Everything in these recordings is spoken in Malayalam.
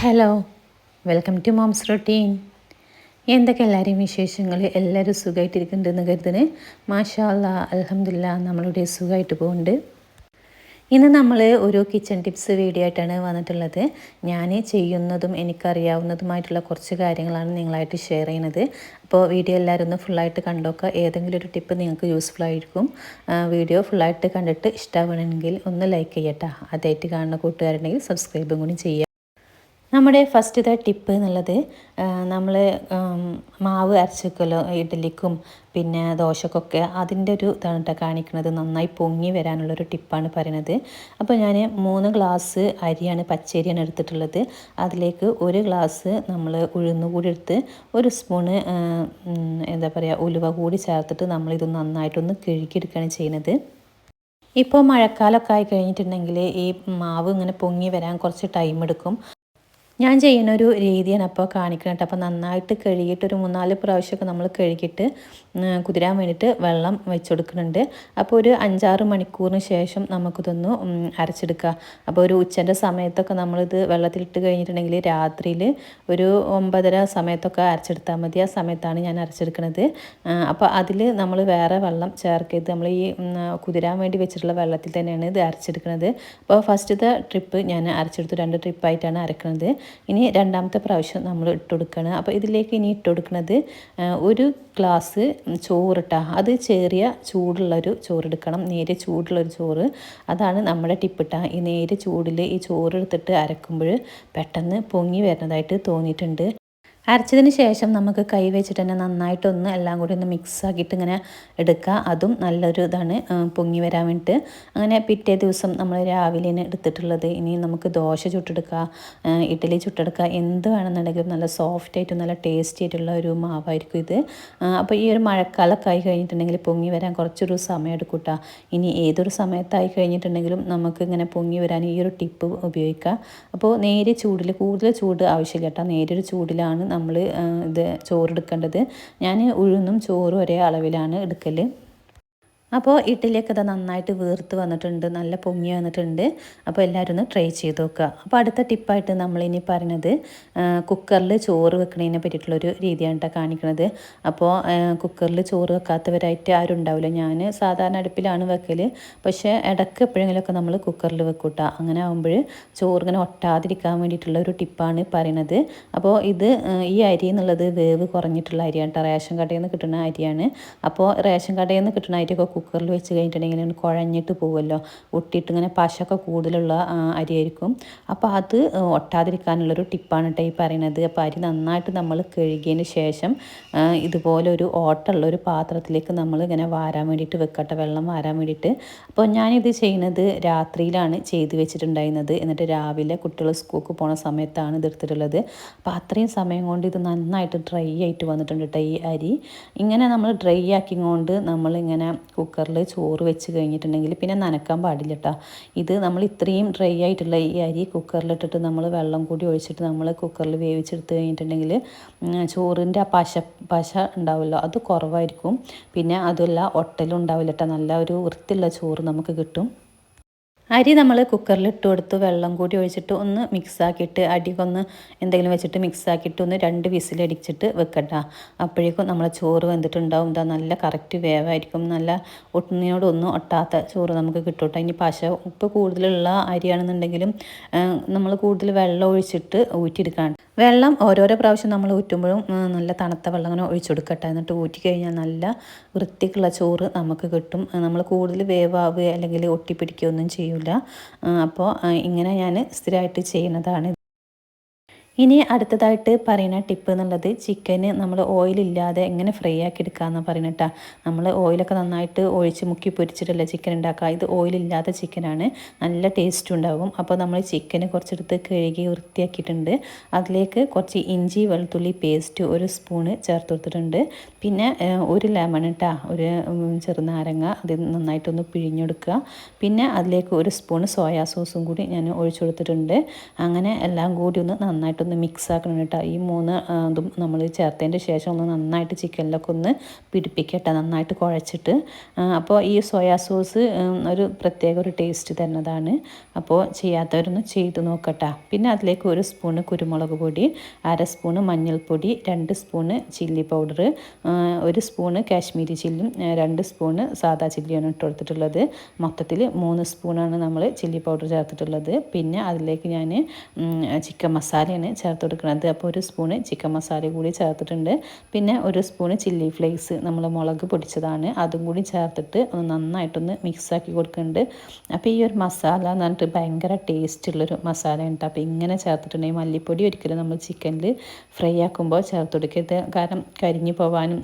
Hello, welcome to mom's routine. എന്തൊക്കെ എല്ലാവരെയും വിശേഷങ്ങൾ? എല്ലാവരും സുഖമായിട്ടിരിക്കുന്നുണ്ടെന്ന് കരുതുന്നു. മാഷാ അല്ലാ, അൽഹംദുലില്ലാ, നമ്മളുടെ സുഖമായിട്ട് പോകുന്നുണ്ട്. ഇന്ന് നമ്മൾ ഒരു കിച്ചൺ ടിപ്സ് വീഡിയോ ആയിട്ടാണ് വന്നിട്ടുള്ളത്. ഞാൻ ചെയ്യുന്നതും എനിക്കറിയാവുന്നതുമായിട്ടുള്ള കുറച്ച് കാര്യങ്ങളാണ് നിങ്ങളായിട്ട് ഷെയർ ചെയ്യുന്നത്. അപ്പോൾ വീഡിയോ എല്ലാവരും ഒന്ന് ഫുള്ളായിട്ട് കണ്ടോക്കുക. ഏതെങ്കിലും ഒരു ടിപ്പ് നിങ്ങൾക്ക് യൂസ്ഫുൾ ആയിരിക്കും. വീഡിയോ ഫുള്ളായിട്ട് കണ്ടിട്ട് ഇഷ്ടമാണെങ്കിൽ ഒന്ന് ലൈക്ക് ചെയ്യട്ടോ. ആദ്യമായിട്ട് കാണുന്ന കൂട്ടുകാരുണ്ടെങ്കിൽ സബ്സ്ക്രൈബും കൂടി ചെയ്യുക. നമ്മുടെ ഫസ്റ്റത്തെ ടിപ്പ് എന്നുള്ളത്, നമ്മൾ മാവ് അരച്ച് വെക്കുമല്ലോ ഇഡ്ഡലിക്കും പിന്നെ ദോശക്കൊക്കെ, അതിൻ്റെ ഒരു ഇതാണ് കേട്ടോ കാണിക്കുന്നത്. നന്നായി പൊങ്ങി വരാനുള്ളൊരു ടിപ്പാണ് പറയുന്നത്. അപ്പോൾ ഞാൻ 3 ഗ്ലാസ് അരിയാണ്, പച്ചരിയാണ് എടുത്തിട്ടുള്ളത്. അതിലേക്ക് 1 ഗ്ലാസ് നമ്മൾ ഉഴുന്ന് കൂടി എടുത്ത് 1 സ്പൂണ് എന്താ പറയുക ഉലുവ കൂടി ചേർത്തിട്ട് നമ്മളിത് നന്നായിട്ടൊന്ന് കഴുകിയെടുക്കുകയാണ് ചെയ്യുന്നത്. ഇപ്പോൾ മഴക്കാലമൊക്കെ ആയി കഴിഞ്ഞിട്ടുണ്ടെങ്കിൽ ഈ മാവ് ഇങ്ങനെ പൊങ്ങി വരാൻ കുറച്ച് ടൈം എടുക്കും. ഞാൻ ചെയ്യുന്നൊരു രീതിയാണ് അപ്പോൾ കാണിക്കുന്നത് കേട്ടോ. അപ്പോൾ നന്നായിട്ട് കഴുകിയിട്ട് ഒരു 3-4 പ്രാവശ്യമൊക്കെ നമ്മൾ കഴുകിയിട്ട് കുതിരാൻ വേണ്ടിയിട്ട് വെള്ളം വെച്ച് കൊടുക്കുന്നുണ്ട്. അപ്പോൾ ഒരു 5-6 മണിക്കൂറിന് ശേഷം നമുക്കിതൊന്ന് അരച്ചെടുക്കുക. അപ്പോൾ ഒരു ഉച്ചൻ്റെ സമയത്തൊക്കെ നമ്മളിത് വെള്ളത്തിലിട്ട് കഴിഞ്ഞിട്ടുണ്ടെങ്കിൽ രാത്രിയിൽ ഒരു 9:30 സമയത്തൊക്കെ അരച്ചെടുത്താൽ മതി. ആ സമയത്താണ് ഞാൻ അരച്ചെടുക്കുന്നത്. അപ്പോൾ അതിൽ നമ്മൾ വേറെ വെള്ളം ചേർക്കരുത്. നമ്മൾ ഈ കുതിരാൻ വേണ്ടി വെച്ചിട്ടുള്ള വെള്ളത്തിൽ തന്നെയാണ് ഇത് അരച്ചെടുക്കുന്നത്. അപ്പോൾ ഫസ്റ്റത്തെ ട്രിപ്പ് ഞാൻ അരച്ചെടുത്തു. 2 ട്രിപ്പായിട്ടാണ് അരക്കുന്നത്. ഇനി രണ്ടാമത്തെ പ്രാവശ്യം നമ്മൾ ഇട്ട് കൊടുക്കണം. അപ്പോൾ ഇതിലേക്ക് ഇനി ഇട്ട് കൊടുക്കുന്നത് 1 ഗ്ലാസ് ചോറിട്ടാ. അത് ചെറിയ ചൂടുള്ളൊരു ചോറെടുക്കണം, നേരിയ ചൂടുള്ളൊരു ചോറ്. അതാണ് നമ്മുടെ ടിപ്പിട്ടാ. ഈ നേരിയ ചൂടിൽ ഈ ചോറെടുത്തിട്ട് അരക്കുമ്പോൾ പെട്ടെന്ന് പൊങ്ങി വരുന്നതായിട്ട് തോന്നിയിട്ടുണ്ട്. അരച്ചതിന് ശേഷം നമുക്ക് കൈ വെച്ചിട്ട് തന്നെ നന്നായിട്ടൊന്ന് എല്ലാം കൂടി ഒന്ന് മിക്സ് ആക്കിയിട്ട് ഇങ്ങനെ എടുക്കുക. അതും നല്ലൊരു ഇതാണ് പൊങ്ങി വരാൻ വേണ്ടിയിട്ട്. അങ്ങനെ പിറ്റേ ദിവസം നമ്മൾ രാവിലെ എടുത്തിട്ടുള്ളത്. ഇനി നമുക്ക് ദോശ ചുട്ടെടുക്കുക, ഇഡ്ഡലി ചുട്ടെടുക്കുക, എന്ത് വേണമെന്നുണ്ടെങ്കിലും നല്ല സോഫ്റ്റ് ആയിട്ടും നല്ല ടേസ്റ്റി ആയിട്ടുള്ള ഒരു മാവായിരിക്കും ഇത്. അപ്പോൾ ഈ ഒരു മഴക്കാലമൊക്കെ ആയി കഴിഞ്ഞിട്ടുണ്ടെങ്കിൽ പൊങ്ങി വരാൻ കുറച്ചൊരു സമയം എടുക്കും കേട്ടോ. ഇനി ഏതൊരു സമയത്തായി കഴിഞ്ഞിട്ടുണ്ടെങ്കിലും നമുക്ക് ഇങ്ങനെ പൊങ്ങി വരാൻ ഈ ഒരു ടിപ്പ് ഉപയോഗിക്കുക. അപ്പോൾ നേരിയ ചൂടിൽ, കൂടുതൽ ചൂട് ആവശ്യമില്ല കേട്ടോ, നേരിയൊരു ചൂടിലാണ് നമ്മൾ ഇത് ചോറെടുക്കേണ്ടത്. ഞാൻ ഉഴുന്നും ചോറും ഒരേ അളവിലാണ് എടുക്കൽ. അപ്പോൾ ഇഡ്ഡലിയൊക്കെ ഇത് നന്നായിട്ട് വീർത്ത് വന്നിട്ടുണ്ട്, നല്ല പൊങ്ങി വന്നിട്ടുണ്ട്. അപ്പോൾ എല്ലാവരും ഒന്ന് ട്രൈ ചെയ്ത് നോക്കുക. അപ്പോൾ അടുത്ത ടിപ്പായിട്ട് നമ്മളിനി പറയുന്നത് കുക്കറിൽ ചോറ് വെക്കുന്നതിനെ പറ്റിയിട്ടുള്ളൊരു രീതിയാണ് കേട്ടോ കാണിക്കുന്നത്. അപ്പോൾ കുക്കറിൽ ചോറ് വെക്കാത്തവരായിട്ട് ആരും ഉണ്ടാവില്ല. ഞാൻ സാധാരണ അടുപ്പിലാണ് വെക്കൽ. പക്ഷേ ഇടയ്ക്ക് എപ്പോഴെങ്കിലുമൊക്കെ നമ്മൾ കുക്കറിൽ വെക്കും കേട്ടോ. അങ്ങനെ ആകുമ്പോൾ ചോറ് ഇങ്ങനെ ഒട്ടാതിരിക്കാൻ വേണ്ടിയിട്ടുള്ള ഒരു ടിപ്പാണ് പറയുന്നത്. അപ്പോൾ ഇത് ഈ അരി എന്നുള്ളത് വേവ് കുറഞ്ഞിട്ടുള്ള അരിയാണ് കേട്ടോ. റേഷൻ കടയിൽ നിന്ന് കിട്ടുന്ന അരിയാണ്. അപ്പോൾ റേഷൻ കടയിൽ നിന്ന് കിട്ടുന്ന അരിയൊക്കെ കുക്കറിൽ വെച്ച് കഴിഞ്ഞിട്ടുണ്ടെങ്കിൽ കുഴഞ്ഞിട്ട് പോകുമല്ലോ, ഒട്ടിയിട്ട് ഇങ്ങനെ പശയൊക്കെ കൂടുതലുള്ള അരിയായിരിക്കും. അപ്പോൾ അത് ഒട്ടാതിരിക്കാനുള്ളൊരു ടിപ്പാണ് കേട്ടോ ഈ പറയുന്നത്. അപ്പോൾ അരി നന്നായിട്ട് നമ്മൾ കഴുകിയതിന് ശേഷം ഇതുപോലെ ഒരു ഓട്ടമുള്ളൊരു പാത്രത്തിലേക്ക് നമ്മൾ ഇങ്ങനെ വാരാൻ വേണ്ടിയിട്ട് വെക്കട്ടെ, വെള്ളം വാരാൻ വേണ്ടിയിട്ട്. അപ്പോൾ ഞാനിത് ചെയ്യുന്നത് രാത്രിയിലാണ് ചെയ്ത് വെച്ചിട്ടുണ്ടായിരുന്നത്. എന്നിട്ട് രാവിലെ കുട്ടികൾ സ്കൂൾക്ക് പോണ സമയത്താണ് ഇത് എടുത്തിട്ടുള്ളത്. അപ്പോൾ അത്രയും സമയം കൊണ്ട് ഇത് നന്നായിട്ട് ഡ്രൈ ആയിട്ട് വന്നിട്ടുണ്ട് കേട്ടോ ഈ അരി. ഇങ്ങനെ നമ്മൾ ഡ്രൈ ആക്കിക്കൊണ്ട് നമ്മളിങ്ങനെ കുക്കറിൽ ചോറ് വെച്ച് കഴിഞ്ഞിട്ടുണ്ടെങ്കിൽ പിന്നെ നനക്കാൻ പാടില്ല കേട്ടോ. ഇത് നമ്മൾ ഇത്രയും ഡ്രൈ ആയിട്ടുള്ള ഈ അരി കുക്കറിലിട്ടിട്ട് നമ്മൾ വെള്ളം കൂടി ഒഴിച്ചിട്ട് നമ്മൾ കുക്കറിൽ വേവിച്ചെടുത്ത് കഴിഞ്ഞിട്ടുണ്ടെങ്കിൽ ചോറിൻ്റെ ആ പശ ഉണ്ടാവുമല്ലോ, അത് കുറവായിരിക്കും. പിന്നെ അതല്ല ഒട്ടലും ഉണ്ടാവില്ല കേട്ടോ. നല്ല ഒരു വൃത്തിയുള്ള ചോറ് നമുക്ക് കിട്ടും. അരി നമ്മൾ കുക്കറിൽ ഇട്ട് കൊടുത്ത് വെള്ളം കൂടി ഒഴിച്ചിട്ട് ഒന്ന് മിക്സാക്കിയിട്ട് അടിക്കൊന്ന് എന്തെങ്കിലും വെച്ചിട്ട് മിക്സാക്കിയിട്ട് ഒന്ന് 2 വിസിലടിച്ചിട്ട് വെക്കട്ടോ. അപ്പോഴേക്കും നമ്മൾ ചോറ് വെന്തിട്ടുണ്ടാവും. ഇതാ നല്ല കറക്റ്റ് വേവായിരിക്കും. നല്ല ഒന്നിനോടൊന്നും ഒട്ടാത്ത ചോറ് നമുക്ക് കിട്ടും കേട്ടോ. ഇനി പശ ഉപ്പ് കൂടുതലുള്ള അരിയാണെന്നുണ്ടെങ്കിലും നമ്മൾ കൂടുതൽ വെള്ളം ഒഴിച്ചിട്ട് ഊറ്റിയെടുക്കാണ്. വെള്ളം ഓരോരോ പ്രാവശ്യം നമ്മൾ ഊറ്റുമ്പോഴും നല്ല തണുത്ത വെള്ളം അങ്ങനെ ഒഴിച്ചു കൊടുക്കട്ടെ. എന്നിട്ട് ഊറ്റി കഴിഞ്ഞാൽ നല്ല വൃത്തിക്കുള്ള ചോറ് നമുക്ക് കിട്ടും. നമ്മൾ കൂടുതൽ വേവാവുക അല്ലെങ്കിൽ ഒട്ടിപ്പിടിക്കുകയൊന്നും ചെയ്യില്ല. അപ്പോൾ ഇങ്ങനെ ഞാൻ സ്ഥിരമായിട്ട് ചെയ്യുന്നതാണ്. ഇനി അടുത്തതായിട്ട് പറയുന്ന ടിപ്പ് എന്നുള്ളത്, ചിക്കന് നമ്മൾ ഓയിലില്ലാതെ എങ്ങനെ ഫ്രൈ ആക്കി എടുക്കാമെന്ന് പറയുന്നത് കേട്ടോ. നമ്മൾ ഓയിലൊക്കെ നന്നായിട്ട് ഒഴിച്ച് മുക്കി പൊരിച്ചിട്ടല്ലേ ചിക്കൻ ഉണ്ടാക്കുക. ഇത് ഓയിലില്ലാത്ത ചിക്കനാണ്, നല്ല ടേസ്റ്റും ഉണ്ടാകും. അപ്പോൾ നമ്മൾ ചിക്കന് കുറച്ചെടുത്ത് കഴുകി വൃത്തിയാക്കിയിട്ടുണ്ട്. അതിലേക്ക് കുറച്ച് ഇഞ്ചി വെളുത്തുള്ളി പേസ്റ്റ് 1 സ്പൂണ് ചേർത്ത് കൊടുത്തിട്ടുണ്ട്. പിന്നെ 1 ലെമൺ കേട്ടോ, ഒരു ചെറുനാരങ്ങ അത് നന്നായിട്ടൊന്ന് പിഴിഞ്ഞെടുക്കുക. പിന്നെ അതിലേക്ക് 1 സ്പൂണ് സോയാ സോസും കൂടി ഞാൻ ഒഴിച്ചു കൊടുത്തിട്ടുണ്ട്. അങ്ങനെ എല്ലാം കൂടി ഒന്ന് നന്നായിട്ട് നന്നായിട്ടൊന്ന് മിക്സ് ആക്കണം കേട്ടോ. ഈ 3 ഇതും നമ്മൾ ചേർത്തതിൻ്റെ ശേഷം ഒന്ന് നന്നായിട്ട് ചിക്കനിലൊക്കെ ഒന്ന് പിടിപ്പിക്കട്ടെ, നന്നായിട്ട് കുഴച്ചിട്ട്. അപ്പോൾ ഈ സോയാ സോസ് ഒരു പ്രത്യേക ഒരു ടേസ്റ്റ് തരുന്നതാണ്. അപ്പോൾ ചെയ്യാത്തവരൊന്ന് ചെയ്ത് നോക്കട്ടെ. പിന്നെ അതിലേക്ക് 1 സ്പൂണ് കുരുമുളക് പൊടി, 1/2 സ്പൂണ് മഞ്ഞൾപ്പൊടി, 2 spoon chilli powder, 1 spoon Kashmiri ചില്ലിയും 2 സ്പൂണ് സാദാ ചില്ലിയാണ് ഇട്ട് കൊടുത്തിട്ടുള്ളത്. മൊത്തത്തിൽ 3 സ്പൂണാണ് നമ്മൾ ചില്ലി പൗഡർ ചേർത്തിട്ടുള്ളത്. പിന്നെ അതിലേക്ക് ഞാൻ ചിക്കൻ മസാലയാണ് ചേർത്ത് കൊടുക്കുന്നത്. അപ്പോൾ 1 സ്പൂണ് ചിക്കൻ മസാല കൂടി ചേർത്തിട്ടുണ്ട്. പിന്നെ 1 സ്പൂണ് ചില്ലി ഫ്ലേക്സ് നമ്മൾ മുളക് പൊടിച്ചതാണ്, അതും കൂടി ചേർത്തിട്ട് ഒന്ന് നന്നായിട്ടൊന്ന് മിക്സാക്കി കൊടുക്കുന്നുണ്ട്. അപ്പോൾ ഈ ഒരു മസാല എന്ന് പറഞ്ഞിട്ട് ഭയങ്കര ടേസ്റ്റുള്ളൊരു മസാല ഉണ്ട്. അപ്പോൾ ഇങ്ങനെ ചേർത്തിട്ടുണ്ടെങ്കിൽ മല്ലിപ്പൊടി ഒരിക്കലും നമ്മൾ ചിക്കനിൽ ഫ്രൈ ആക്കുമ്പോൾ ചേർത്ത് കൊടുക്കരുത്, കാരണം കരിഞ്ഞു പോകാനും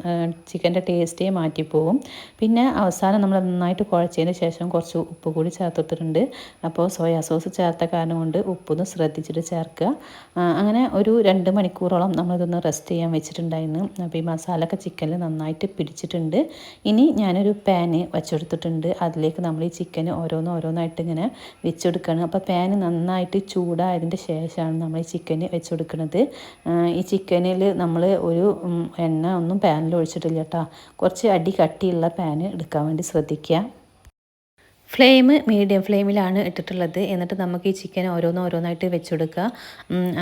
ചിക്കൻ്റെ ടേസ്റ്റേ മാറ്റിപ്പോവും. പിന്നെ അവസാനം നമ്മൾ നന്നായിട്ട് കുഴച്ചതിന് ശേഷം കുറച്ച് ഉപ്പ് കൂടി ചേർത്തിട്ടുണ്ട്. അപ്പോൾ സോയാ സോസ് ചേർത്ത കാരണം കൊണ്ട് ഉപ്പൊന്ന് ശ്രദ്ധിച്ചിട്ട് ചേർക്കുക. അങ്ങനെ ഒരു 2 മണിക്കൂറോളം നമ്മളിതൊന്ന് റെസ്റ്റ് ചെയ്യാൻ വെച്ചിട്ടുണ്ടായിരുന്നു. അപ്പോൾ ഈ മസാലയൊക്കെ ചിക്കനിൽ നന്നായിട്ട് പിടിച്ചിട്ടുണ്ട്. ഇനി ഞാനൊരു പാന് വെച്ചെടുത്തിട്ടുണ്ട്. അതിലേക്ക് നമ്മൾ ഈ ചിക്കന് ഓരോന്നായിട്ട് ഇങ്ങനെ വെച്ചെടുക്കുകയാണ്. അപ്പോൾ പാന് നന്നായിട്ട് ചൂടായതിൻ്റെ ശേഷമാണ് നമ്മൾ ഈ ചിക്കന് വെച്ചെടുക്കുന്നത്. ഈ ചിക്കനിൽ നമ്മൾ ഒരു എണ്ണ ഒന്നും പാനിൽ ഒഴിച്ചിട്ടില്ല കേട്ടോ. കുറച്ച് അടി കട്ടിയുള്ള പാന് എടുക്കാൻ വേണ്ടി ശ്രദ്ധിക്കുക. ഫ്ലെയിം മീഡിയം ഫ്ലെയിമിലാണ് ഇട്ടിട്ടുള്ളത്. എന്നിട്ട് നമുക്ക് ഈ ചിക്കൻ ഓരോന്നായിട്ട് വെച്ചെടുക്കുക.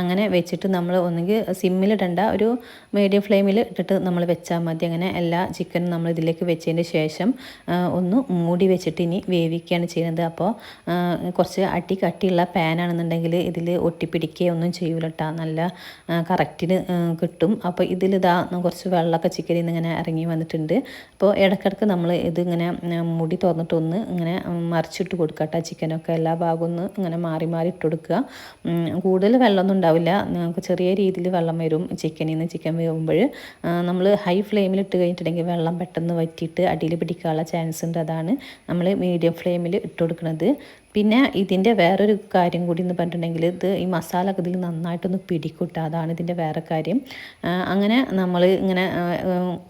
അങ്ങനെ വെച്ചിട്ട് നമ്മൾ ഒന്നുകിൽ സിമ്മിലിടണ്ട, ഒരു മീഡിയം ഫ്ലെയിമിൽ ഇട്ടിട്ട് നമ്മൾ വെച്ചാൽ മതി. അങ്ങനെ എല്ലാ ചിക്കനും നമ്മൾ ഇതിലേക്ക് വെച്ചതിന് ശേഷം ഒന്ന് മൂടി വെച്ചിട്ട് ഇനി വേവിക്കുകയാണ് ചെയ്യുന്നത്. അപ്പോൾ കുറച്ച് അടി കട്ടിയുള്ള പാനാണെന്നുണ്ടെങ്കിൽ ഇതിൽ ഒട്ടിപ്പിടിക്കുകയോ ഒന്നും ചെയ്യൂല കേട്ടോ, നല്ല കറക്റ്റിന് കിട്ടും. അപ്പോൾ ഇതിലിതാ കുറച്ച് വെള്ളമൊക്കെ ചിക്കനിൽ നിന്ന് ഇങ്ങനെ ഇറങ്ങി വന്നിട്ടുണ്ട്. അപ്പോൾ ഇടയ്ക്കിടയ്ക്ക് നമ്മൾ ഇതിങ്ങനെ മൂടി തുറന്നിട്ടൊന്ന് ഇങ്ങനെ മറിച്ചിട്ട് കൊടുക്കട്ടെ. ചിക്കനൊക്കെ എല്ലാ ഭാഗവും ഒന്ന് ഇങ്ങനെ മാറി ഇട്ട് കൊടുക്കുക. കൂടുതൽ വെള്ളമൊന്നും ഉണ്ടാവില്ല, നമുക്ക് ചെറിയ രീതിയിൽ വെള്ളം വരും ചിക്കനിൽ നിന്ന്. ചിക്കൻ വേവുമ്പോൾ നമ്മൾ ഹൈ ഫ്ലെയിമിൽ ഇട്ട് കഴിഞ്ഞിട്ടുണ്ടെങ്കിൽ വെള്ളം പെട്ടെന്ന് വറ്റിയിട്ട് അടിയിൽ പിടിക്കാനുള്ള ചാൻസ് ഉണ്ട്. അതാണ് നമ്മൾ മീഡിയം ഫ്ലെയിമിൽ ഇട്ട് കൊടുക്കുന്നത്. പിന്നെ ഇതിൻ്റെ വേറൊരു കാര്യം കൂടി എന്ന് പറഞ്ഞിട്ടുണ്ടെങ്കിൽ ഇത് ഈ മസാല ഒക്കെ ഇതിൽ നന്നായിട്ടൊന്ന് പിടിക്കൂട്ടുക, അതാണ് ഇതിൻ്റെ വേറെ കാര്യം. അങ്ങനെ നമ്മൾ ഇങ്ങനെ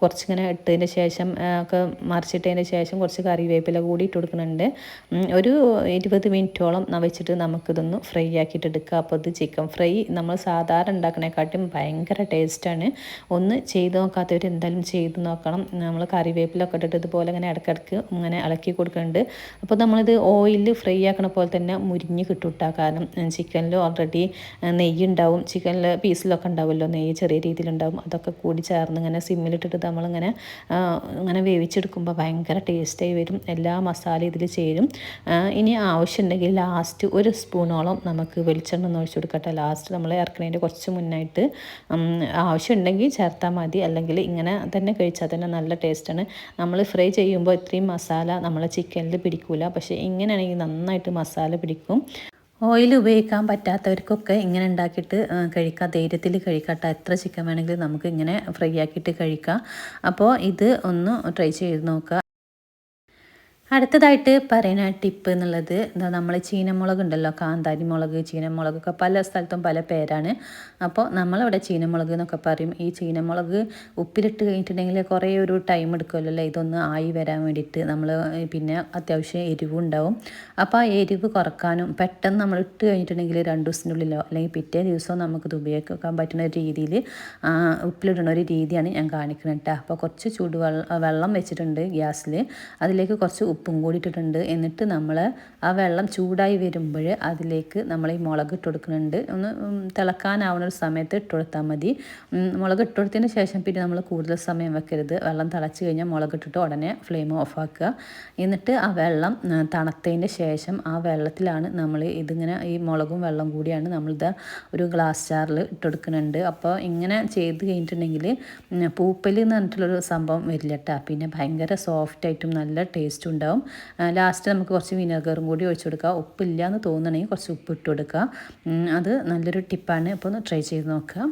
കുറച്ചിങ്ങനെ ഇട്ടതിന് ശേഷം ഒക്കെ മറിച്ചിട്ടതിന് ശേഷം കുറച്ച് കറിവേപ്പില കൂടി ഇട്ട് കൊടുക്കുന്നുണ്ട്. ഒരു 20 മിനിറ്റോളം വെച്ചിട്ട് നമുക്കിതൊന്ന് ഫ്രൈ ആക്കിയിട്ട് എടുക്കുക. അപ്പോൾ ഇത് ചിക്കൻ ഫ്രൈ നമ്മൾ സാധാരണ ഉണ്ടാക്കണേക്കാട്ടും ഭയങ്കര ടേസ്റ്റാണ്. ഒന്ന് ചെയ്ത് നോക്കാത്തവർ എന്തായാലും ചെയ്ത് നോക്കണം. നമ്മൾ കറിവേപ്പിലൊക്കെ ഇട്ടിട്ട് ഇതുപോലെ ഇങ്ങനെ ഇടയ്ക്കിടയ്ക്ക് ഇങ്ങനെ ഇളക്കി കൊടുക്കുന്നുണ്ട്. അപ്പോൾ നമ്മളിത് ഓയിലിൽ ഫ്രൈ ആക്കണ പോലെ തന്നെ മുരിഞ്ഞ് കിട്ടുട്ടാ, കാരണം ചിക്കനിൽ ഓൾറെഡി നെയ്യ് ഉണ്ടാവും, ചിക്കനിൽ പീസിലൊക്കെ ഉണ്ടാവുമല്ലോ നെയ്യ് ചെറിയ രീതിയിലുണ്ടാവും. അതൊക്കെ കൂടി ചേർന്ന് ഇങ്ങനെ സിമ്മിലിട്ടിട്ട് നമ്മളിങ്ങനെ ഇങ്ങനെ വേവിച്ചെടുക്കുമ്പോൾ ഭയങ്കര ടേസ്റ്റായി വരും. എല്ലാ മസാല ഇതിൽ ചേരും. ഇനി ആവശ്യമുണ്ടെങ്കിൽ ലാസ്റ്റ് 1 സ്പൂണോളം നമുക്ക് വെളിച്ചെണ്ണ ഒന്ന് ഒഴിച്ചു കൊടുക്കട്ടെ. ലാസ്റ്റ് നമ്മൾ ഇറക്കുന്നതിൻ്റെ കുറച്ച് മുന്നായിട്ട് ആവശ്യമുണ്ടെങ്കിൽ ചേർത്താൽ മതി, അല്ലെങ്കിൽ ഇങ്ങനെ തന്നെ കഴിച്ചാൽ തന്നെ നല്ല ടേസ്റ്റാണ്. നമ്മൾ ഫ്രൈ ചെയ്യുമ്പോൾ ഇത്രയും മസാല നമ്മളെ ചിക്കനിൽ പിടിക്കില്ല, പക്ഷേ ഇങ്ങനെയാണെങ്കിൽ നന്നായിട്ട് മസാല പിടിക്കും. ഓയിൽ ഉപയോഗിക്കാൻ പറ്റാത്തവർക്കൊക്കെ ഇങ്ങനെ ഉണ്ടാക്കിയിട്ട് കഴിക്കാം, ധൈര്യത്തിൽ കഴിക്കട്ടെ. എത്ര ചിക്കൻ വേണമെങ്കിലും നമുക്ക് ഇങ്ങനെ ഫ്രൈ ആക്കിയിട്ട് കഴിക്കാം. അപ്പോൾ ഇത് ഒന്ന് ട്രൈ ചെയ്ത് നോക്കുക. അടുത്തതായിട്ട് പറയുന്ന ടിപ്പ് എന്നുള്ളത് എന്താ, നമ്മൾ ചീനമുളക് ഉണ്ടല്ലോ, കാന്താരി മുളക്, ചീനമുളകൊക്കെ പല സ്ഥലത്തും പല പേരാണ്. അപ്പോൾ നമ്മളിവിടെ ചീനമുളക് എന്നൊക്കെ പറയും. ഈ ചീനമുളക് ഉപ്പിലിട്ട് കഴിഞ്ഞിട്ടുണ്ടെങ്കിൽ കുറേ ഒരു ടൈം എടുക്കുമല്ലോ ഇതൊന്ന് ആയി വരാൻ വേണ്ടിയിട്ട്. നമ്മൾ പിന്നെ അത്യാവശ്യം എരിവും ഉണ്ടാവും. അപ്പോൾ ആ എരിവ് കുറക്കാനും പെട്ടെന്ന് നമ്മൾ ഇട്ട് കഴിഞ്ഞിട്ടുണ്ടെങ്കിൽ 2 ദിവസത്തിനുള്ളിലോ അല്ലെങ്കിൽ പിറ്റേ ദിവസമോ നമുക്കിത് ഉപയോഗിക്കാൻ പറ്റുന്ന രീതിയിൽ ഉപ്പിലിടുന്ന ഒരു രീതിയാണ് ഞാൻ കാണിക്കുന്നത് കേട്ടോ. അപ്പോൾ കുറച്ച് വെള്ളം വെച്ചിട്ടുണ്ട് ഗ്യാസിൽ, അതിലേക്ക് കുറച്ച് ഉപ്പും കൂടി ഇട്ടിട്ടുണ്ട്. എന്നിട്ട് നമ്മൾ ആ വെള്ളം ചൂടായി വരുമ്പോൾ അതിലേക്ക് നമ്മൾ ഈ മുളക് ഇട്ട് കൊടുക്കുന്നുണ്ട്. ഒന്ന് തിളക്കാനാവുന്ന ഒരു സമയത്ത് ഇട്ട് കൊടുത്താൽ മതി. മുളക് ഇട്ട് കൊടുത്തതിന് ശേഷം പിന്നെ നമ്മൾ കൂടുതൽ സമയം വെക്കരുത്. വെള്ളം തിളച്ച് കഴിഞ്ഞാൽ മുളക് ഇട്ടിട്ട് ഉടനെ ഫ്ലെയിം ഓഫാക്കുക. എന്നിട്ട് ആ വെള്ളം തണുത്തതിന് ശേഷം ആ വെള്ളത്തിലാണ് നമ്മൾ ഇതിങ്ങനെ ഈ മുളകും വെള്ളം കൂടിയാണ് നമ്മളിത് ഒരു ഗ്ലാസ് ജാറിൽ ഇട്ട് കൊടുക്കുന്നുണ്ട്. അപ്പോൾ ഇങ്ങനെ ചെയ്ത് കഴിഞ്ഞിട്ടുണ്ടെങ്കിൽ പൂപ്പൽ എന്ന് പറഞ്ഞിട്ടുള്ളൊരു സംഭവം വരില്ല കേട്ടോ. പിന്നെ ഭയങ്കര സോഫ്റ്റായിട്ടും നല്ല ടേസ്റ്റും ഉണ്ടാവും. ലാസ്റ്റ് നമുക്ക് കുറച്ച് വിനെഗറും കൂടി ഒഴിച്ചു കൊടുക്കുക. ഉപ്പില്ല എന്ന് തോന്നണമെങ്കിൽ കുറച്ച് ഉപ്പ് ഇട്ട് കൊടുക്കുക. അത് നല്ലൊരു ടിപ്പാണ്. അപ്പോൾ ഒന്ന് ട്രൈ ചെയ്ത് നോക്കുക.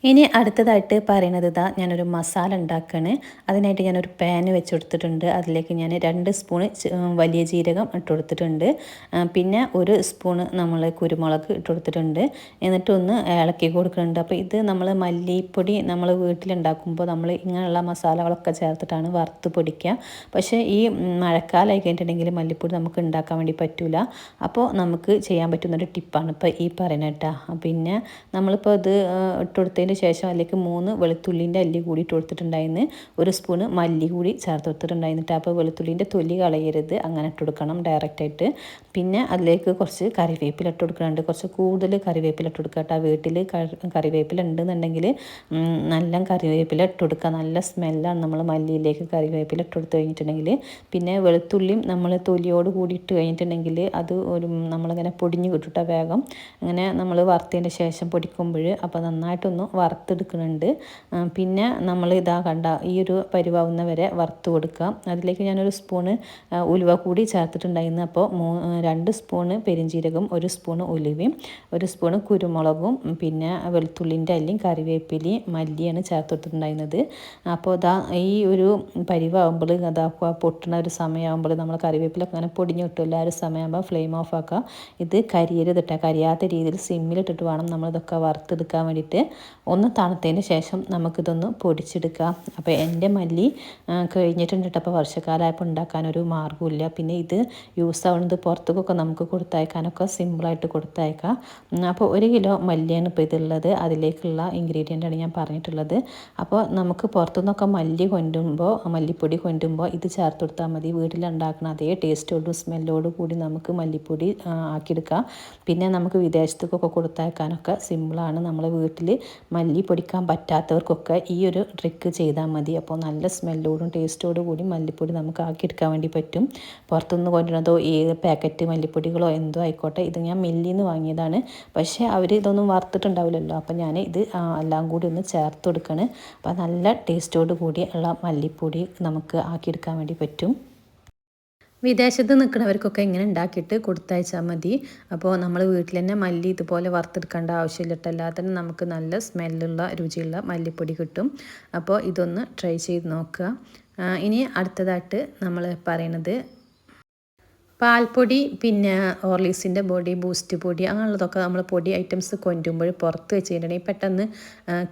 ഇനി അടുത്തതായിട്ട് പറയുന്നത് ഞാനൊരു മസാല ഉണ്ടാക്കുകയാണ്. അതിനായിട്ട് ഞാനൊരു പാൻ വെച്ച് കൊടുത്തിട്ടുണ്ട്. അതിലേക്ക് ഞാൻ 2 സ്പൂണ് വലിയ ജീരകം ഇട്ട് കൊടുത്തിട്ടുണ്ട്. പിന്നെ 1 സ്പൂണ് നമ്മൾ കുരുമുളക് ഇട്ട് കൊടുത്തിട്ടുണ്ട്. എന്നിട്ടൊന്ന് ഇളക്കി കൊടുക്കുന്നുണ്ട്. അപ്പോൾ ഇത് നമ്മൾ മല്ലിപ്പൊടി നമ്മൾ വീട്ടിലുണ്ടാക്കുമ്പോൾ നമ്മൾ ഇങ്ങനെയുള്ള മസാലകളൊക്കെ ചേർത്തിട്ടാണ് വറുത്ത് പൊടിക്കുക. പക്ഷേ ഈ മഴക്കാലമായി കഴിഞ്ഞിട്ടുണ്ടെങ്കിൽ മല്ലിപ്പൊടി നമുക്ക് ഉണ്ടാക്കാൻ വേണ്ടി പറ്റില്ല. അപ്പോൾ നമുക്ക് ചെയ്യാൻ പറ്റുന്നൊരു ടിപ്പാണ് ഇപ്പോൾ ഈ പറയുന്നത് കേട്ടോ. പിന്നെ നമ്മളിപ്പോൾ ഇത് ഇട്ട് കൊടുത്തതിന് ശേഷം അതിലേക്ക് 3 വെളുത്തുള്ളിൻ്റെ അല്ലി കൂടി ഇട്ട് കൊടുത്തിട്ടുണ്ടായിരുന്നു. 1 സ്പൂണ് മല്ലി കൂടി ചേർത്ത് കൊടുത്തിട്ടുണ്ടായിരുന്നിട്ട്. അപ്പോൾ വെളുത്തുള്ളിൻ്റെ തൊലി കളയരുത്, അങ്ങനെ ഇട്ട് കൊടുക്കണം ഡയറക്റ്റായിട്ട്. പിന്നെ അതിലേക്ക് കുറച്ച് കറിവേപ്പില ഇട്ട് കൊടുക്കുന്നുണ്ട്. കുറച്ച് കൂടുതൽ കറിവേപ്പില ഇട്ട് കൊടുക്കുക കേട്ടോ. വീട്ടിൽ കറിവേപ്പില ഉണ്ടെന്നുണ്ടെങ്കിൽ നല്ല കറിവേപ്പില ഇട്ട് കൊടുക്കുക. നല്ല സ്മെല്ലാണ് നമ്മൾ മല്ലിയിലേക്ക് കറിവേപ്പില ഇട്ട് കൊടുത്ത് കഴിഞ്ഞിട്ടുണ്ടെങ്കിൽ. പിന്നെ വെളുത്തുള്ളിയും നമ്മൾ തൊലിയോട് കൂടി ഇട്ട് കഴിഞ്ഞിട്ടുണ്ടെങ്കിൽ അത് നമ്മളിങ്ങനെ പൊടിഞ്ഞ് കിട്ടും വേഗം. അങ്ങനെ നമ്മൾ വറുത്തതിന് ശേഷം പൊടിക്കുമ്പോൾ അപ്പോൾ നന്നായിട്ടൊന്ന് വറുത്തെടുക്കുന്നുണ്ട്. പിന്നെ നമ്മൾ കണ്ട ഈ ഒരു പരിവാവുന്ന വരെ വറുത്ത് കൊടുക്കുക. അതിലേക്ക് ഞാനൊരു സ്പൂണ് ഉലുവ കൂടി ചേർത്തിട്ടുണ്ടായിരുന്നു. അപ്പോൾ 2 സ്പൂണ് പെരിഞ്ചീരകം, 1 സ്പൂണ് ഉലുവയും, 1 സ്പൂണ് കുരുമുളകും, പിന്നെ വെളുത്തുള്ളിൻ്റെ അല്ലിയും കറിവേപ്പിലയും മല്ലിയാണ് ചേർത്ത് കൊടുത്തിട്ടുണ്ടായിരുന്നത്. അപ്പോൾ ഈ ഒരു പരിവാകുമ്പോൾ പൊട്ടുന്ന ഒരു സമയമാകുമ്പോൾ നമ്മൾ കറിവേപ്പിലൊക്കെ അങ്ങനെ പൊടിഞ്ഞ് കിട്ടുമല്ലോ. ആ ഒരു സമയമാകുമ്പോൾ ഫ്ലെയിം ഓഫ് ആക്കുക. ഇത് കരിയാത്ത രീതിയിൽ സിമ്മിലിട്ടിട്ട് വേണം നമ്മളിതൊക്കെ വറുത്തെടുക്കാൻ വേണ്ടിയിട്ട്. ഒന്ന് തണുത്തതിന് ശേഷം നമുക്കിതൊന്ന് പൊടിച്ചെടുക്കാം. അപ്പോൾ എൻ്റെ മല്ലി കഴിഞ്ഞിട്ടുണ്ട് കേട്ടോ. അപ്പോൾ വർഷക്കാലമായപ്പോൾ ഉണ്ടാക്കാനൊരു മാർഗ്ഗമില്ല. പിന്നെ ഇത് യൂസ് ആവുന്നത് പുറത്തേക്കൊക്കെ നമുക്ക് കൊടുത്തയക്കാനൊക്കെ സിമ്പിളായിട്ട് കൊടുത്തയക്കാം. അപ്പോൾ 1 കിലോ മല്ലിയാണ് ഇപ്പോൾ ഇതുള്ളത്. അതിലേക്കുള്ള ഇൻഗ്രീഡിയൻ്റാണ് ഞാൻ പറഞ്ഞിട്ടുള്ളത്. അപ്പോൾ നമുക്ക് പുറത്തുനിന്നൊക്കെ മല്ലിപ്പൊടി കൊണ്ടുമ്പോൾ ഇത് ചേർത്ത് കൊടുത്താൽ മതി. വീട്ടിലുണ്ടാക്കുന്ന അതേ ടേസ്റ്റോടും സ്മെല്ലോടും കൂടി നമുക്ക് മല്ലിപ്പൊടി ആക്കിയെടുക്കാം. പിന്നെ നമുക്ക് വിദേശത്തേക്കൊക്കെ കൊടുത്തയക്കാനൊക്കെ സിമ്പിളാണ്. നമ്മളെ വീട്ടിൽ മല്ലി പൊടിക്കാൻ പറ്റാത്തവർക്കൊക്കെ ഈ ഒരു ട്രിക്ക് ചെയ്താൽ മതി. അപ്പോൾ നല്ല സ്മെല്ലോടും ടേസ്റ്റോടും കൂടി മല്ലിപ്പൊടി നമുക്ക് ആക്കിയെടുക്കാൻ വേണ്ടി പറ്റും. പുറത്തുനിന്ന് കൊണ്ടുവരുന്നതോ പാക്കറ്റ് മല്ലിപ്പൊടികളോ എന്തോ ആയിക്കോട്ടെ, ഇത് ഞാൻ മില്ലിൽ നിന്ന് വാങ്ങിയതാണ്. പക്ഷേ അവർ ഇതൊന്നും വറുത്തിട്ടുണ്ടാവില്ലല്ലോ. അപ്പോൾ ഞാൻ ഇത് എല്ലാം കൂടി ഒന്ന് ചേർത്ത് കൊടുക്കുകയാണ്. അപ്പോൾ നല്ല ടേസ്റ്റോട് കൂടി ഉള്ള മല്ലിപ്പൊടി നമുക്ക് ആക്കിയെടുക്കാൻ വേണ്ടി പറ്റും. വിദേശത്ത് നിൽക്കുന്നവർക്കൊക്കെ ഇങ്ങനെ ഉണ്ടാക്കിയിട്ട് കൊടുത്തയച്ചാൽ മതി. അപ്പോൾ നമ്മൾ വീട്ടിൽ തന്നെ മല്ലി ഇതുപോലെ വറുത്തെടുക്കേണ്ട ആവശ്യമില്ല. അല്ലാതെ തന്നെ നമുക്ക് നല്ല സ്മെല്ലുള്ള രുചിയുള്ള മല്ലിപ്പൊടി കിട്ടും. അപ്പോൾ ഇതൊന്ന് ട്രൈ ചെയ്ത് നോക്കുക. ഇനി അടുത്തതായിട്ട് നമ്മൾ പറയണത് പാൽപ്പൊടി, പിന്നെ ഹോർലിക്സിൻ്റെ പൊടി, ബൂസ്റ്റ് പൊടി, അങ്ങനെയുള്ളതൊക്കെ നമ്മൾ പൊടി ഐറ്റംസ് കൊണ്ടുമ്പോൾ പുറത്ത് വെച്ച് കഴിഞ്ഞിട്ടുണ്ടെങ്കിൽ പെട്ടെന്ന്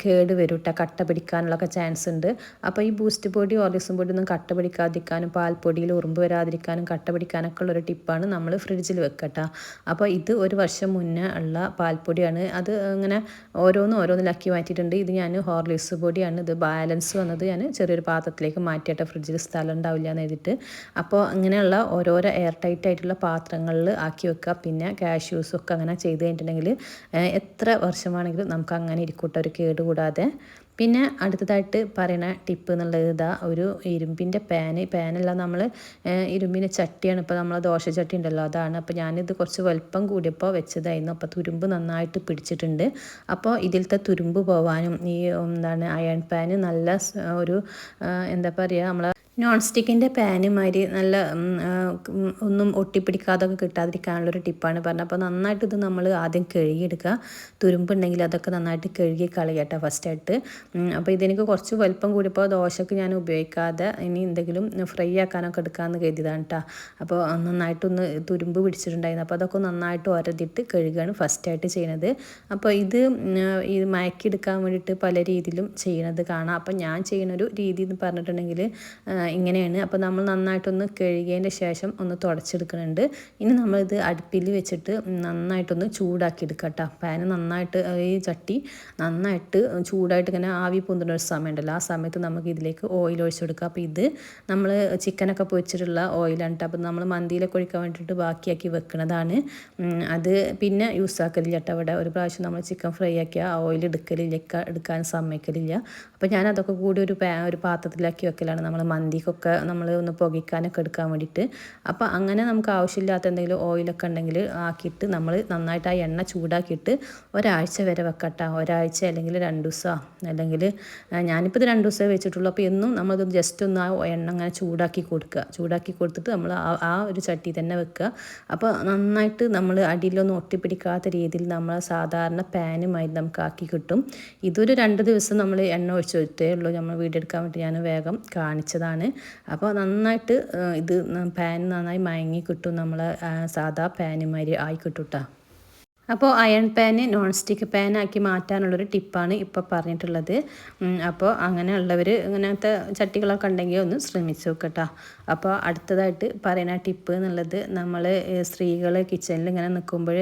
കേട് വരും കേട്ടോ. കട്ട പിടിക്കാനുള്ളൊക്കെ ചാൻസ് ഉണ്ട്. അപ്പോൾ ഈ ബൂസ്റ്റ് പൊടി, ഹോർലിക്സും പൊടി ഒന്നും കട്ട പിടിക്കാതിരിക്കാനും പാൽപ്പൊടിയിൽ ഉറുമ്പ് വരാതിരിക്കാനും കട്ട പിടിക്കാനൊക്കെ ഉള്ളൊരു ടിപ്പാണ് നമ്മൾ ഫ്രിഡ്ജിൽ വെക്കട്ടോ. അപ്പോൾ ഇത് 1 വർഷം മുന്നേ ഉള്ള പാൽപ്പൊടിയാണ്. അത് ഇങ്ങനെ ഓരോന്നിലാക്കി മാറ്റിയിട്ടുണ്ട്. ഇത് ഞാൻ ഹോർലിക്സ് പൊടിയാണ്. ഇത് ബാലൻസ് വന്നത് ഞാൻ ചെറിയൊരു പാത്രത്തിലേക്ക് മാറ്റിയിട്ട് ഫ്രിഡ്ജിൽ സ്ഥലം ഉണ്ടാവില്ല എന്ന് എഴുതിയിട്ട്. അപ്പോൾ ഇങ്ങനെയുള്ള ഓരോരോ എയർ ടൈറ്റ് ആയിട്ടുള്ള പാത്രങ്ങളിൽ ആക്കി വെക്കുക. പിന്നെ കാഷ്യൂസൊക്കെ അങ്ങനെ ചെയ്ത് കഴിഞ്ഞിട്ടുണ്ടെങ്കിൽ എത്ര വർഷമാണെങ്കിലും നമുക്ക് അങ്ങനെ ഇരിക്കൂട്ടോ, ഒരു കേട് കൂടാതെ. പിന്നെ അടുത്തതായിട്ട് പറയുന്ന ടിപ്പ് എന്നുള്ളത് ഒരു ഇരുമ്പിൻ്റെ പാനല്ല, നമ്മൾ ഇരുമ്പിൻ്റെ ചട്ടിയാണ്. ഇപ്പോൾ നമ്മൾ ദോശ ചട്ടി ഉണ്ടല്ലോ, അതാണ്. അപ്പോൾ ഞാനിത് കുറച്ച് വലുപ്പം കൂടിയപ്പോൾ വെച്ചതായിരുന്നു. അപ്പോൾ തുരുമ്പ് നന്നായിട്ട് പിടിച്ചിട്ടുണ്ട്. അപ്പോൾ ഇതിലത്തെ തുരുമ്പ് പോവാനും ഈ അയൺ പാന് നല്ല ഒരു എന്താ പറയുക, നമ്മൾ നോൺ സ്റ്റിക്കിൻ്റെ പാനുമാതിരി നല്ല ഒന്നും ഒട്ടിപ്പിടിക്കാതൊക്കെ കിട്ടാതിരിക്കാനുള്ളൊരു ടിപ്പാണ് പറഞ്ഞത്. അപ്പോൾ നന്നായിട്ട് ഇത് നമ്മൾ ആദ്യം കഴുകിയെടുക്കുക. തുരുമ്പുണ്ടെങ്കിൽ അതൊക്കെ നന്നായിട്ട് കഴുകി കളയട്ടെ ഫസ്റ്റായിട്ട്. അപ്പോൾ ഇതെനിക്ക് കുറച്ച് വലുപ്പം കൂടിയപ്പോൾ ദോശക്ക് ഞാൻ ഉപയോഗിക്കാതെ ഇനി എന്തെങ്കിലും ഫ്രൈ ആക്കാനൊക്കെ എടുക്കാമെന്ന് കരുതിയതാണ് കേട്ടോ. അപ്പോൾ നന്നായിട്ടൊന്ന് തുരുമ്പ് പിടിച്ചിട്ടുണ്ടായിരുന്നു. അപ്പോൾ അതൊക്കെ നന്നായിട്ട് ഒരതിട്ട് കഴുകുകയാണ് ഫസ്റ്റായിട്ട് ചെയ്യുന്നത്. അപ്പോൾ ഇത് മയക്കിയെടുക്കാൻ വേണ്ടിയിട്ട് പല രീതിയിലും ചെയ്യണത് കാണാം. അപ്പോൾ ഞാൻ ചെയ്യുന്നൊരു രീതി എന്ന് പറഞ്ഞിട്ടുണ്ടെങ്കിൽ ഇങ്ങനെയാണ്. അപ്പോൾ നമ്മൾ നന്നായിട്ടൊന്ന് കഴുകിയതിൻ്റെ ശേഷം ഒന്ന് തുടച്ചെടുക്കുന്നുണ്ട്. ഇനി നമ്മളിത് അടുപ്പിൽ വെച്ചിട്ട് നന്നായിട്ടൊന്ന് ചൂടാക്കി എടുക്കുക കേട്ടോ. പാന് നന്നായിട്ട്, ഈ ചട്ടി നന്നായിട്ട് ചൂടായിട്ട് ഇങ്ങനെ ആവി പൊന്തുന്ന ഒരു സമയം ഉണ്ടല്ലോ, ആ സമയത്ത് നമുക്ക് ഇതിലേക്ക് ഓയിൽ ഒഴിച്ച് കൊടുക്കുക. അപ്പോൾ ഇത് നമ്മൾ ചിക്കനൊക്കെ പൊരിച്ചിട്ടുള്ള ഓയിലാണ് കേട്ടോ. അപ്പോൾ നമ്മൾ മന്തിയിലൊക്കെ ഒഴിക്കാൻ വേണ്ടിയിട്ട് ബാക്കിയാക്കി വെക്കുന്നതാണ്. അത് പിന്നെ യൂസ് ആക്കലില്ല കേട്ടോ. അവിടെ ഒരു പ്രാവശ്യം നമ്മൾ ചിക്കൻ ഫ്രൈ ആക്കിയ ആ ഓയിൽ എടുക്കാൻ സമ്മതിക്കലില്ല. അപ്പോൾ ഞാൻ അതൊക്കെ കൂടി ഒരു പാത്രത്തിലാക്കി വെക്കലാണ് നമ്മൾ മന്തിക്കൊക്കെ നമ്മൾ ഒന്ന് പുകയ്ക്കാനൊക്കെ എടുക്കാൻ വേണ്ടിയിട്ട്. അപ്പോൾ അങ്ങനെ നമുക്ക് ആവശ്യമില്ലാത്ത എന്തെങ്കിലും ഓയിലൊക്കെ ഉണ്ടെങ്കിൽ ആക്കിയിട്ട് നമ്മൾ നന്നായിട്ട് ആ എണ്ണ ചൂടാക്കിയിട്ട് ഒരാഴ്ച വരെ വെക്കട്ടോ. ഒരാഴ്ച അല്ലെങ്കിൽ 2 ദിവസമോ അല്ലെങ്കിൽ ഞാനിപ്പോൾ ഇത് 2 ദിവസമേ വെച്ചിട്ടുള്ളൂ. അപ്പോൾ എന്നും നമ്മളിത് ജസ്റ്റ് ഒന്ന് ആ എണ്ണ അങ്ങനെ ചൂടാക്കി കൊടുക്കുക. ചൂടാക്കി കൊടുത്തിട്ട് നമ്മൾ ആ ഒരു ചട്ടി തന്നെ വെക്കുക. അപ്പോൾ നന്നായിട്ട് നമ്മൾ അടിയിലൊന്നും ഒട്ടിപ്പിടിക്കാത്ത രീതിയിൽ നമ്മൾ സാധാരണ പാനുമായി നമുക്ക് ആക്കി കിട്ടും. ഇതൊരു 2 ദിവസം നമ്മൾ എണ്ണ ഒഴിച്ച് വെച്ചേ ഉള്ളൂ. നമ്മൾ വീഡിയോ എടുക്കാൻ വേണ്ടി ഞാൻ വേഗം കാണിച്ചതാണ്. അപ്പോൾ നന്നായിട്ട് ഇത് പാൻ നന്നായി മയങ്ങി കിട്ടും. നമ്മൾ സാധാ പാനുമാതിരി ആയി കിട്ടും കേട്ടോ. അപ്പോൾ അയൺ പാന് നോൺ സ്റ്റിക്ക് പാനാക്കി മാറ്റാനുള്ളൊരു ടിപ്പാണ് ഇപ്പോൾ പറഞ്ഞിട്ടുള്ളത്. അപ്പോൾ അങ്ങനെയുള്ളവർ ഇങ്ങനത്തെ ചട്ടികളൊക്കെ ഉണ്ടെങ്കിൽ ഒന്ന് ശ്രമിച്ച് നോക്കട്ടോ. അപ്പോൾ അടുത്തതായിട്ട് പറയുന്ന ടിപ്പ് എന്നുള്ളത് നമ്മൾ സ്ത്രീകൾ കിച്ചണിൽ ഇങ്ങനെ നിൽക്കുമ്പോൾ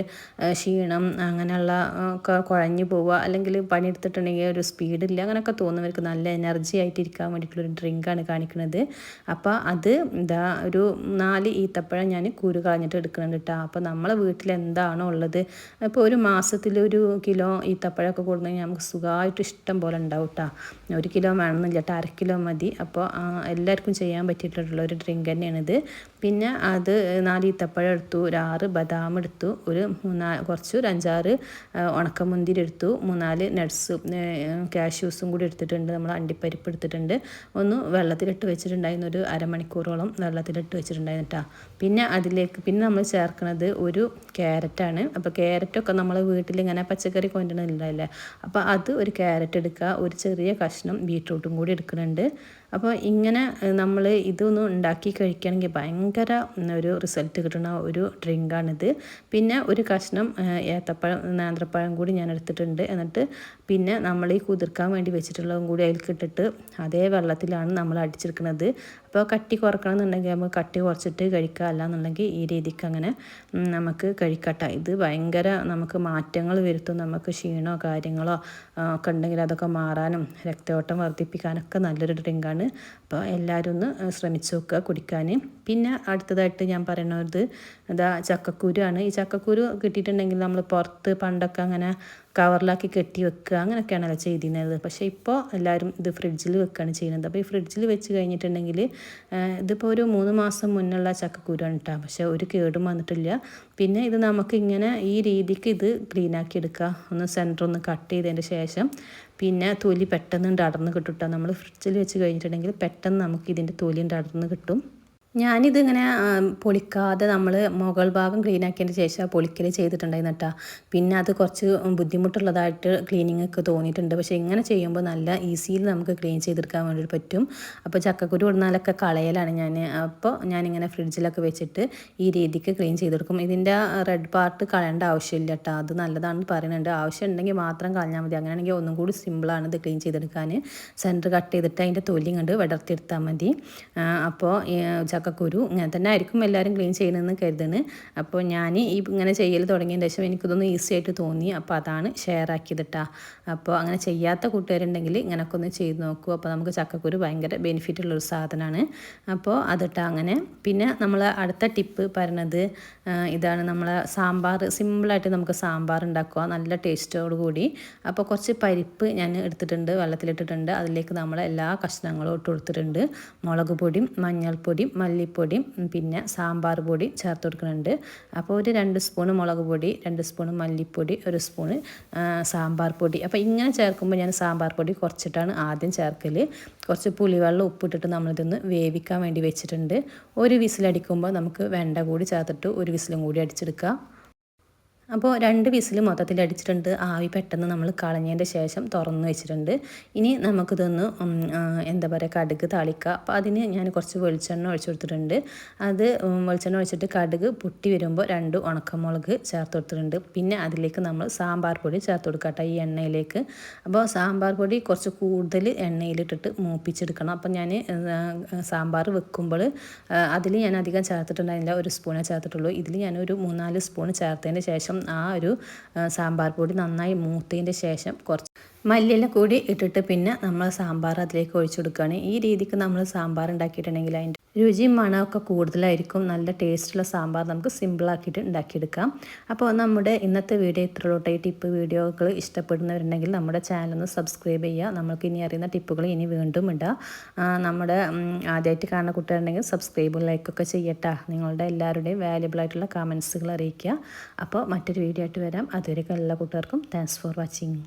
ക്ഷീണം അങ്ങനെയുള്ള ഒക്കെ കുഴഞ്ഞു പോവുക, അല്ലെങ്കിൽ പണിയെടുത്തിട്ടുണ്ടെങ്കിൽ ഒരു സ്പീഡില്ല അങ്ങനെയൊക്കെ തോന്നുന്നവർക്ക് നല്ല എനർജി ആയിട്ട് ഇരിക്കാൻ വേണ്ടിയിട്ടുള്ളൊരു ഡ്രിങ്കാണ് കാണിക്കുന്നത്. അപ്പോൾ അത് എന്താ ഒരു 4 ഈത്തപ്പഴം ഞാൻ കുരു കളഞ്ഞിട്ട് എടുക്കുന്നുണ്ട് കേട്ടോ. അപ്പോൾ നമ്മളെ വീട്ടിൽ എന്താണോ ഉള്ളത്, ഇപ്പോൾ ഒരു മാസത്തിൽ 1 കിലോ ഈത്തപ്പഴമൊക്കെ കൊടുക്കണമെങ്കിൽ നമുക്ക് സുഖമായിട്ട് ഇഷ്ടം പോലെ ഉണ്ടാവും കേട്ടോ. 1 കിലോ വേണമെന്നില്ല കേട്ടോ, 1/2 കിലോ മതി. അപ്പോൾ എല്ലാവർക്കും ചെയ്യാൻ പറ്റിയിട്ടുള്ള ഒരു ഡ്രിങ്ക് തന്നെയാണിത്. പിന്നെ അത് 4 ഈത്തപ്പഴം എടുത്തു, ഒരു 6 ബദാം എടുത്തു, ഒരു 5-6 ഉണക്കമുന്തിരി എടുത്തു, 3-4 നട്ട്സ് കാഷ്യൂസും കൂടി എടുത്തിട്ടുണ്ട്. നമ്മൾ അണ്ടിപ്പരിപ്പ് എടുത്തിട്ടുണ്ട്. ഒന്ന് വെള്ളത്തിലിട്ട് വെച്ചിട്ടുണ്ടായിരുന്നു, ഒരു അരമണിക്കൂറോളം വെള്ളത്തിലിട്ട് വെച്ചിട്ടുണ്ടായിരുന്നു കേട്ടോ. പിന്നെ അതിലേക്ക് നമ്മൾ ചേർക്കുന്നത് ഒരു ക്യാരറ്റാണ്. അപ്പോൾ ക്യാരറ്റൊക്കെ നമ്മൾ വീട്ടിൽ ഇങ്ങനെ പച്ചക്കറി കൊണ്ടുവരുന്നില്ലല്ലേ, അപ്പോൾ അത് ഒരു ക്യാരറ്റ് എടുക്കുക, ഒരു ചെറിയ കഷ്ണം ബീട്രൂട്ടും കൂടി എടുക്കുന്നുണ്ട്. അപ്പോൾ ഇങ്ങനെ നമ്മൾ ഇതൊന്നും ഉണ്ടാക്കി കഴിക്കുകയാണെങ്കിൽ ഭയങ്കര ഒരു റിസൾട്ട് കിട്ടുന്ന ഒരു ഡ്രിങ്കാണിത്. പിന്നെ ഒരു കഷ്ണം നേന്ത്രപ്പഴം കൂടി ഞാൻ എടുത്തിട്ടുണ്ട്. എന്നിട്ട് പിന്നെ നമ്മൾ ഈ കുതിർക്കാൻ വേണ്ടി വെച്ചിട്ടുള്ളതും കൂടി അതിലേക്ക് ഇട്ടിട്ട് അതേ വെള്ളത്തിലാണ് നമ്മൾ അടിച്ചെടുക്കുന്നത്. അപ്പോൾ കട്ടി കുറക്കണം എന്നുണ്ടെങ്കിൽ നമുക്ക് കട്ടി കുറച്ചിട്ട് കഴിക്കുക, അല്ലാന്നുണ്ടെങ്കിൽ ഈ രീതിക്ക് അങ്ങനെ നമുക്ക് കഴിക്കട്ടെ. ഇത് ഭയങ്കര നമുക്ക് മാറ്റങ്ങൾ വരുത്തും. നമുക്ക് ക്ഷീണമോ കാര്യങ്ങളോ ഒക്കെ ഉണ്ടെങ്കിൽ അതൊക്കെ മാറാനും രക്തയോട്ടം വർദ്ധിപ്പിക്കാനൊക്കെ നല്ലൊരു ഡ്രിങ്കാണ്. അപ്പോൾ എല്ലാവരും ഒന്ന് ശ്രമിച്ച് നോക്കുക കുടിക്കാൻ. പിന്നെ അടുത്തതായിട്ട് ഞാൻ പറയുന്നത് ചക്കക്കുരു ആണ്. ഈ ചക്കക്കുരു കിട്ടിയിട്ടുണ്ടെങ്കിൽ നമ്മൾ പുറത്ത് പണ്ടൊക്കെ അങ്ങനെ കവറിലാക്കി കെട്ടി വെക്കുക അങ്ങനെയൊക്കെയാണല്ലോ ചെയ്തിരുന്നത്. പക്ഷേ ഇപ്പോൾ എല്ലാവരും ഇത് ഫ്രിഡ്ജിൽ വെക്കുകയാണ് ചെയ്യുന്നത്. അപ്പോൾ ഈ ഫ്രിഡ്ജിൽ വെച്ച് കഴിഞ്ഞിട്ടുണ്ടെങ്കിൽ ഇതിപ്പോൾ ഒരു 3 മാസം മുന്നുള്ള ചക്കക്കുരുവാണ് കേട്ടോ. പക്ഷേ ഒരു കേടും വന്നിട്ടില്ല. പിന്നെ ഇത് നമുക്ക് ഇങ്ങനെ ഈ രീതിക്ക് ഇത് ക്ലീനാക്കി എടുക്കുക. ഒന്ന് സെൻറ്റർ ഒന്ന് കട്ട് ചെയ്തതിൻ്റെ ശേഷം പിന്നെ തൊലി പെട്ടെന്ന് അടർന്ന് കിട്ടും കേട്ടോ. നമ്മൾ ഫ്രിഡ്ജിൽ വെച്ച് കഴിഞ്ഞിട്ടുണ്ടെങ്കിൽ പെട്ടെന്ന് നമുക്ക് ഇതിൻ്റെ തൊലി അടർന്ന് കിട്ടും. ഞാനിതിങ്ങനെ പൊളിക്കാതെ നമ്മൾ മുകൾ ഭാഗം ക്ലീൻ ആക്കിയതിന് ശേഷം പൊളിക്കൽ ചെയ്തിട്ടുണ്ടായിരുന്നു കേട്ടോ. പിന്നെ അത് കുറച്ച് ബുദ്ധിമുട്ടുള്ളതായിട്ട് ക്ലീനിങ് ഒക്കെ തോന്നിയിട്ടുണ്ട്. പക്ഷേ ഇങ്ങനെ ചെയ്യുമ്പോൾ നല്ല ഈസിയിൽ നമുക്ക് ക്ലീൻ ചെയ്തെടുക്കാൻ വേണ്ടിയിട്ട് പറ്റും. അപ്പോൾ ചക്കക്കുരു ഇടുന്നാലൊക്കെ കളയലാണ് ഞാൻ. അപ്പോൾ ഞാനിങ്ങനെ ഫ്രിഡ്ജിലൊക്കെ വെച്ചിട്ട് ഈ രീതിക്ക് ക്ലീൻ ചെയ്തെടുക്കും. ഇതിൻ്റെ റെഡ് പാർട്ട് കളയേണ്ട ആവശ്യമില്ല കേട്ടോ. അത് നല്ലതാണെന്ന് പറയുന്നുണ്ട്. ആവശ്യം ഉണ്ടെങ്കിൽ മാത്രം കളഞ്ഞാൽ മതി. അങ്ങനെയാണെങ്കിൽ ഒന്നും കൂടി സിമ്പിളാണ് ഇത് ക്ലീൻ ചെയ്തെടുക്കാൻ. സെൻറ്റർ കട്ട് ചെയ്തിട്ട് അതിൻ്റെ തൊലി കണ്ട് വിടർത്തിയെടുത്താൽ മതി. അപ്പോൾ ചക്കക്കുരു ഇങ്ങനെ തന്നെ ആയിരിക്കും എല്ലാവരും ക്ലീൻ ചെയ്യണമെന്ന് കരുതുന്നത്. അപ്പോൾ ഞാൻ ഈ ഇങ്ങനെ ചെയ്യൽ തുടങ്ങിയതിന് ശേഷം എനിക്കിതൊന്ന് ഈസി ആയിട്ട് തോന്നി. അപ്പോൾ അതാണ് ഷെയർ ആക്കിയത് കേട്ടോ. അപ്പോൾ അങ്ങനെ ചെയ്യാത്ത കൂട്ടുകാരുണ്ടെങ്കിൽ ഇങ്ങനെയൊക്കെ ഒന്ന് ചെയ്ത് നോക്കൂ. അപ്പോൾ നമുക്ക് ചക്കക്കുരു ഭയങ്കര ബെനിഫിറ്റ് ഉള്ളൊരു സാധനമാണ്. അപ്പോൾ അതിട്ടാ അങ്ങനെ. പിന്നെ നമ്മൾ അടുത്ത ടിപ്പ് പറയുന്നത് ഇതാണ്. നമ്മളെ സാമ്പാർ സിമ്പിളായിട്ട് നമുക്ക് സാമ്പാർ ഉണ്ടാക്കുക നല്ല ടേസ്റ്റോട് കൂടി. അപ്പോൾ കുറച്ച് പരിപ്പ് ഞാൻ എടുത്തിട്ടുണ്ട്, വെള്ളത്തിലിട്ടിട്ടുണ്ട്. അതിലേക്ക് നമ്മൾ എല്ലാ കഷ്ണങ്ങളും ഇട്ട് കൊടുത്തിട്ടുണ്ട്. മുളക് പൊടിയും മഞ്ഞൾപ്പൊടിയും മല്ലിപ്പൊടിയും പിന്നെ സാമ്പാർ പൊടി ചേർത്ത് കൊടുക്കുന്നുണ്ട്. അപ്പോൾ ഒരു 2 സ്പൂൺ മുളക് പൊടി, 2 സ്പൂൺ മല്ലിപ്പൊടി, 1 സ്പൂൺ സാമ്പാർ പൊടി. അപ്പോൾ ഇങ്ങനെ ചേർക്കുമ്പോൾ ഞാൻ സാമ്പാർ പൊടി കുറച്ചിട്ടാണ് ആദ്യം ചേർക്കൽ. കുറച്ച് പുളിവെള്ളം ഉപ്പിട്ടിട്ട് നമ്മളിതൊന്ന് വേവിക്കാൻ വേണ്ടി വെച്ചിട്ടുണ്ട്. ഒരു വിസിലടിക്കുമ്പോൾ നമുക്ക് വെണ്ട കൂടി ചേർത്തിട്ട് ഒരു വിസിലും കൂടി അടിച്ചെടുക്കുക. അപ്പോൾ 2 വിസിൽ മൊത്തത്തിൽ അടിച്ചിട്ടുണ്ട്. ആവി പെട്ടെന്ന് നമ്മൾ കളഞ്ഞതിൻ്റെ ശേഷം തുറന്ന് വെച്ചിട്ടുണ്ട്. ഇനി നമുക്കിതൊന്ന് എന്താ പറയുക കടുക് താളിക്കുക. അപ്പോൾ അതിന് ഞാൻ കുറച്ച് വെളിച്ചെണ്ണ ഒഴിച്ചു കൊടുത്തിട്ടുണ്ട്. അത് വെളിച്ചെണ്ണ ഒഴിച്ചിട്ട് കടുക് പൊട്ടി വരുമ്പോൾ 2 ഉണക്കമുളക് ചേർത്ത് കൊടുത്തിട്ടുണ്ട്. പിന്നെ അതിലേക്ക് നമ്മൾ സാമ്പാർ പൊടി ചേർത്ത് കൊടുക്കട്ടെ ഈ എണ്ണയിലേക്ക്. അപ്പോൾ സാമ്പാർ പൊടി കുറച്ച് കൂടുതൽ എണ്ണയിലിട്ടിട്ട് മൂപ്പിച്ചെടുക്കണം. അപ്പോൾ ഞാൻ സാമ്പാർ വെക്കുമ്പോൾ അതിൽ ഞാൻ അധികം ചേർത്തിട്ടുണ്ടായിരുന്നില്ല, 1 സ്പൂണേ ചേർത്തിട്ടുള്ളൂ. ഇതിൽ ഞാനൊരു 3-4 സ്പൂൺ ചേർത്തതിന് ശേഷം ആ ഒരു സാമ്പാർ പൊടി നന്നായി മൂത്തതിൻ്റെ ശേഷം കുറച്ച് മല്ലിയില കൂടി ഇട്ടിട്ട് പിന്നെ നമ്മൾ സാമ്പാർ അതിലേക്ക് ഒഴിച്ചു കൊടുക്കുകയാണ്. ഈ രീതിക്ക് നമ്മൾ സാമ്പാർ ഉണ്ടാക്കിയിട്ടുണ്ടെങ്കിൽ അതിൻ്റെ രുചിയും മണമൊക്കെ കൂടുതലായിരിക്കും. നല്ല ടേസ്റ്റുള്ള സാമ്പാർ നമുക്ക് സിമ്പിളാക്കിയിട്ട് ഉണ്ടാക്കിയെടുക്കാം. അപ്പോൾ നമ്മുടെ ഇന്നത്തെ വീഡിയോ ഇത്രയോട്ടെ. ഈ ടിപ്പ് വീഡിയോകൾ ഇഷ്ടപ്പെടുന്നവരുണ്ടെങ്കിൽ നമ്മുടെ ചാനലൊന്ന് സബ്സ്ക്രൈബ് ചെയ്യുക. നമ്മൾക്ക് ഇനി അറിയുന്ന ടിപ്പുകൾ ഇനി വീണ്ടും ഇടാം. നമ്മുടെ ആദ്യമായിട്ട് കാണുന്ന കുട്ടികളുണ്ടെങ്കിൽ സബ്സ്ക്രൈബും ലൈക്കൊക്കെ ചെയ്യട്ടെ. നിങ്ങളുടെ എല്ലാവരുടെയും വാല്യുബിൾ ആയിട്ടുള്ള കമൻസുകൾ അറിയിക്കുക. അപ്പോൾ മറ്റൊരു വീഡിയോ ആയിട്ട് വരാം. അതുവരെയൊക്കെ എല്ലാ കൂട്ടുകാർക്കും താങ്ക്സ് ഫോർ വാച്ചിങ്.